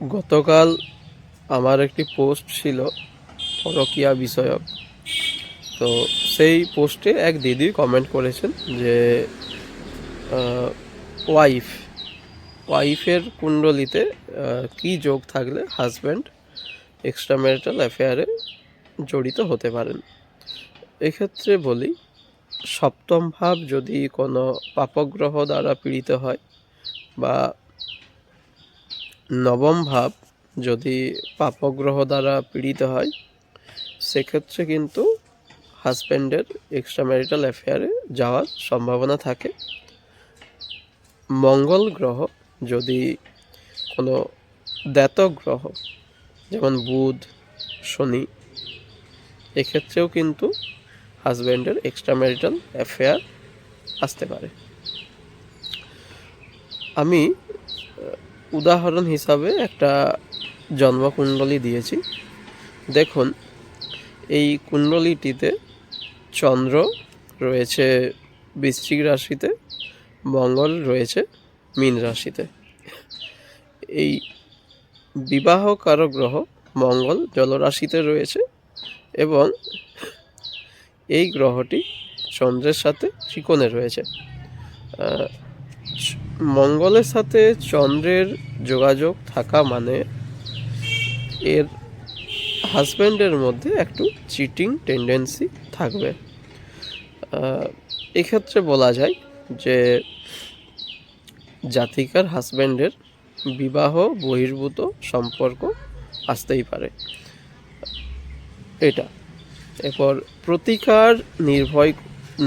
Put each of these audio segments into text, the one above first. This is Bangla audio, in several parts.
গতকাল আমার একটি পোস্ট ছিল পরকীয়া বিষয়ক। তো সেই পোস্টে এক দিদি কমেন্ট করেছেন যে ওয়াইফের কুণ্ডলিতে কি যোগ থাকলে হাজব্যান্ড এক্সট্রা ম্যারিটাল অ্যাফেয়ারে জড়িত হতে পারেন। এক্ষেত্রে বলি, সপ্তম ভাব যদি কোনো পাপগ্রহ দ্বারা পীড়িত হয় বা নবম ভাব যদি পাপগ্রহ দ্বারা পীড়িত হয়, সেক্ষেত্রে কিন্তু হাজব্যান্ডের এক্সট্রা ম্যারিটাল অ্যাফেয়ারে যাওয়ার সম্ভাবনা থাকে। মঙ্গল গ্রহ যদি কোনো দ্যাতক গ্রহ যেমন বুধ, শনি, এক্ষেত্রেও কিন্তু হাজব্যান্ডের এক্সট্রা ম্যারিটাল অ্যাফেয়ার আসতে পারে। আমি উদাহরণ হিসাবে একটা জন্মকুণ্ডলী দিয়েছি। দেখুন, এই কুণ্ডলীটিতে চন্দ্র রয়েছে বৃশ্চিক রাশিতে, মঙ্গল রয়েছে মীন রাশিতে। এই বিবাহ কারক গ্রহ মঙ্গল জলরাশিতে রয়েছে এবং এই গ্রহটি চন্দ্রের সাথে ত্রিকোণে রয়েছে। মঙ্গলের সাথে চন্দ্রের যোগাযোগ থাকা মানে এর হাজব্যান্ডের মধ্যে একটু চিটিং টেন্ডেন্সি থাকবে। এক্ষেত্রে বলা যায় যে জাতিকার হাজব্যান্ডের বিবাহ বহির্ভূত সম্পর্ক আসতেই পারে। এটা এরপর প্রতিকার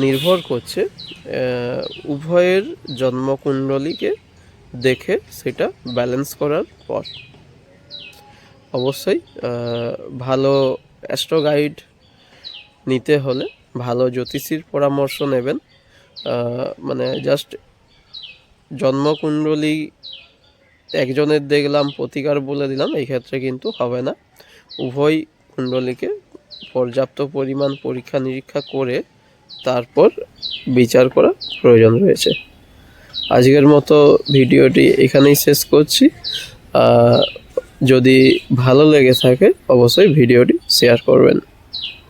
নির্ভর করছে উভয়ের জন্মকুণ্ডলীকে দেখে সেটা ব্যালেন্স করার পর। অবশ্যই ভালো অ্যাস্ট্রো গাইড নিতে হলে ভালো জ্যোতিষীর পরামর্শ নেবেন। মানে জাস্ট জন্মকুণ্ডলী একজনের দেখলাম প্রতিকার বলে দিলাম, এই ক্ষেত্রে কিন্তু হবে না। উভয় কুণ্ডলীকে পর্যাপ্ত পরিমাণ পরীক্ষা নিরীক্ষা করে তারপর বিচার করা প্রয়োজন রয়েছে। আজকের মতো ভিডিওটি এখানেই শেষ করছি। যদি ভালো লেগে থাকে অবশ্যই ভিডিওটি শেয়ার করবেন।